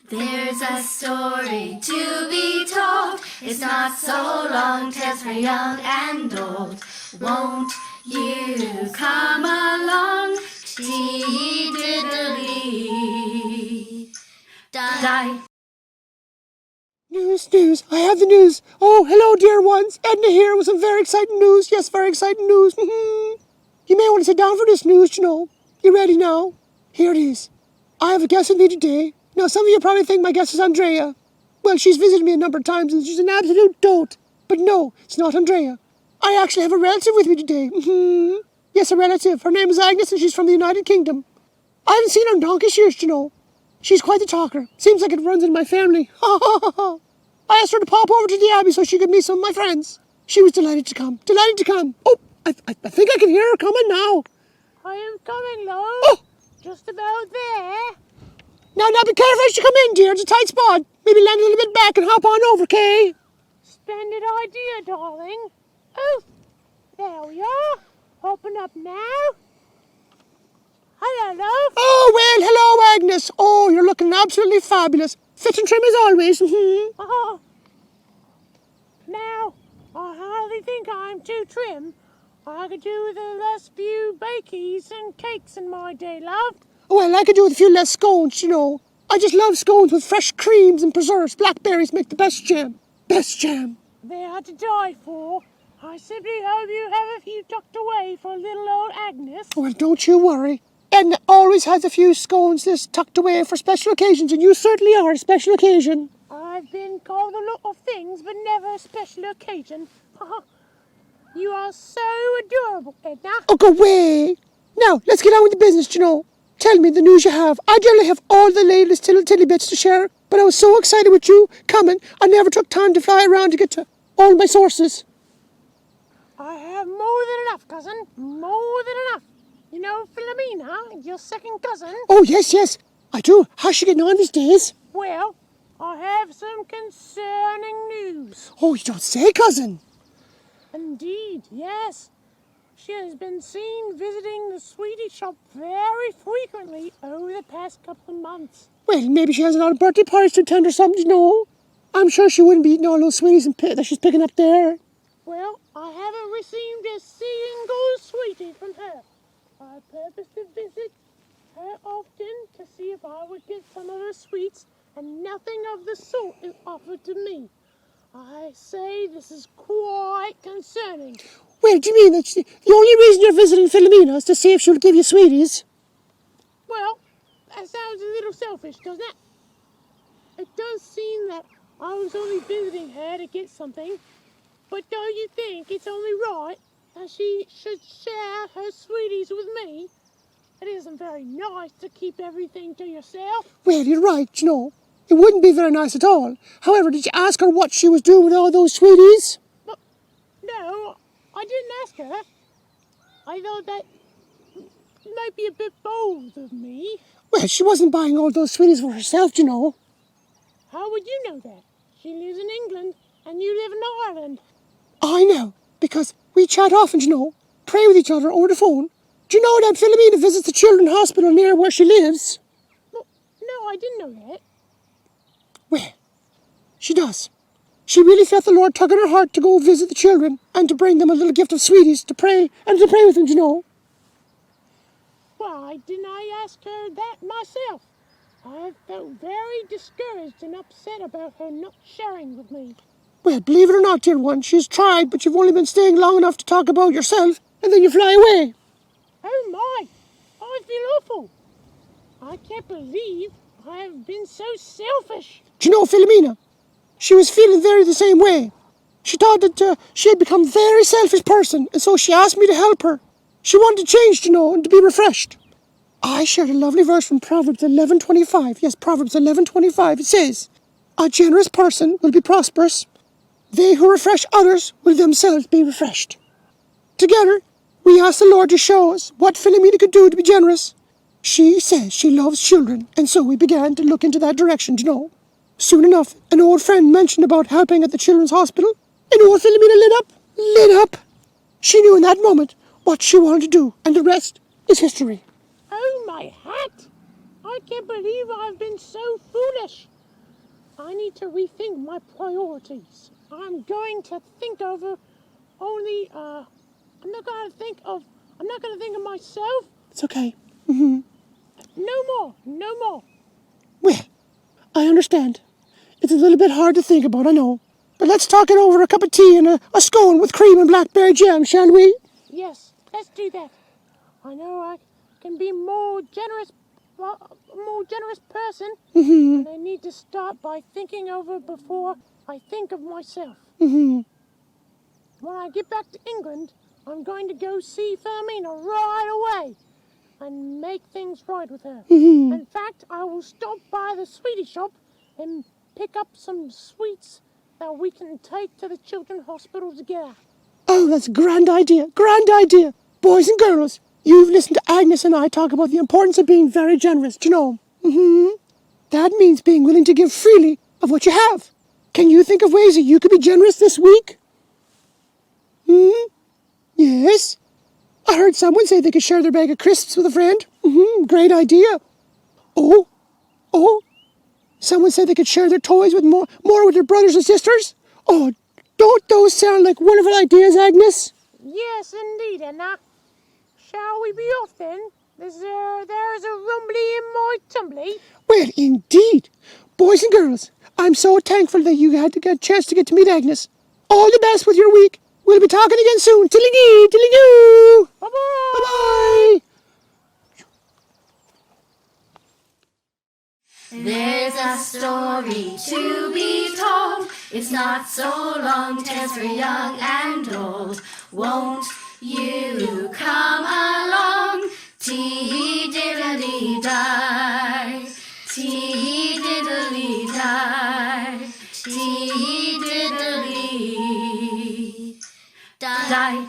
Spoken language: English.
There's a story to be told. It's not so long, tales for young and old. Won't you come along? Tea-diddly. Die. News. I have the news. Oh, hello, dear ones. Edna here with some very exciting news. Yes, very exciting news. You may want to sit down for this news, you know. You ready now? Here it is. I have a guest with me today. Now, some of you probably think my guest is Andrea. Well, she's visited me a number of times and she's an absolute dote. But no, it's not Andrea. I actually have a relative with me today. Yes, a relative. Her name is Agnus and she's from the United Kingdom. I haven't seen her in donkey's years, you know. She's quite the talker. Seems like it runs in my family. I asked her to pop over to the Abbey so she could meet some of my friends. She was delighted to come. Oh, I think I can hear her coming now. I am coming, love. Oh! Just about there. Now, be careful as you come in, dear. It's a tight spot. Maybe land a little bit back and hop on over, Kay? Splendid idea, darling. Oh, there we are. Open up now. Hello, love. Oh, well, hello, Agnus. Oh, you're looking absolutely fabulous. Fit and trim as always. Now, I hardly think I'm too trim. I could do with a less few bakies and cakes in my day, love. Well, I could do with a few less scones, you know. I just love scones with fresh creams and preserves. Blackberries make the best jam. Best jam. They are to die for. I simply hope you have a few tucked away for little old Agnus. Well, don't you worry. Edna always has a few scones this tucked away for special occasions, and you certainly are a special occasion. I've been called a lot of things, but never a special occasion. You are so adorable, Edna. Oh, go away. Now, let's get on with the business, you know. Tell me the news you have. I generally have all the latest tiddy bits to share, but I was so excited with you coming, I never took time to fly around to get to all my sources. I have more than enough, cousin. More than enough. You know Philomena, your second cousin? Oh, yes. I do. How's she getting on these days? Well, I have some concerning news. Oh, you don't say, cousin. Indeed, yes. She has been seen visiting the sweetie shop very frequently over the past couple of months. Well, maybe she has a lot of birthday parties to attend or something, you know. I'm sure she wouldn't be eating all those sweeties that she's picking up there. Well, I haven't received a single sweetie from her. I purpose to visit her often to see if I would get some of her sweets, and nothing of the sort is offered to me. I say this is quite concerning. Well, do you mean that the only reason you're visiting Philomena is to see if she'll give you sweeties? Well, that sounds a little selfish, doesn't it? It does seem that I was only visiting her to get something, but don't you think it's only right that she should share her sweeties with me? It isn't very nice to keep everything to yourself. Well, you're right, you know. It wouldn't be very nice at all. However, did you ask her what she was doing with all those sweeties? No, I didn't ask her. I thought that might be a bit bold of me. Well, she wasn't buying all those sweeties for herself, you know. How would you know that? She lives in England and you live in Ireland. I know, because we chat often, you know. Pray with each other over the phone. Do you know that Philomena visits the children's hospital near where she lives? Well, no, I didn't know that. Well, she does. She really felt the Lord tug at her heart to go visit the children and to bring them a little gift of sweeties to pray with them, you know. Why didn't I ask her that myself? I felt very discouraged and upset about her not sharing with me. Well, believe it or not, dear one, she's tried, but you've only been staying long enough to talk about yourself, and then you fly away. Oh my, I feel awful. I can't believe I have been so selfish. Do you know, Philomena, she was feeling very the same way. She thought that she had become a very selfish person, and so she asked me to help her. She wanted to change, you know, and to be refreshed. I shared a lovely verse from Proverbs 11:25. Yes, Proverbs 11:25. It says, "A generous person will be prosperous. They who refresh others will themselves be refreshed." Together, we asked the Lord to show us what Philomena could do to be generous. She says she loves children, and so we began to look into that direction, you know. Soon enough, an old friend mentioned about helping at the children's hospital, and old Philomena lit up. She knew in that moment what she wanted to do, and the rest is history. Oh my hat! I can't believe I've been so foolish. I need to rethink my priorities. I'm going to think over only, I'm not going to think of myself. It's okay. No more. Well, I understand. It's a little bit hard to think about, I know. But let's talk it over a cup of tea and a scone with cream and blackberry jam, shall we? Yes, let's do that. I know I can be more generous person, and I need to start by thinking over before I think of myself. When I get back to England, I'm going to go see Fermina right away and make things right with her. In fact, I will stop by the sweetie shop and pick up some sweets that we can take to the children's hospital together. Oh, that's a grand idea. Grand idea. Boys and girls, you've listened to Agnes and I talk about the importance of being very generous, do you know? That means being willing to give freely of what you have. Can you think of ways that you could be generous this week? Yes? I heard someone say they could share their bag of crisps with a friend. Great idea. Oh, someone said they could share their toys with more with their brothers and sisters. Oh, don't those sound like wonderful ideas, Agnes? Yes, indeed, Edna. Shall we be off then? There's a rumbly in my tumbly. Well, indeed. Boys and girls, I'm so thankful that you had to get a chance to get to meet Agnes. All the best with your week. We'll be talking again soon. Tilly-dee, tilly-doo. Bye-bye. Bye-bye. There's a story to be told. It's not so long, tales for young and old. Won't you come along? Tee-diddly-die, tee-diddly-die, tee-diddly-die.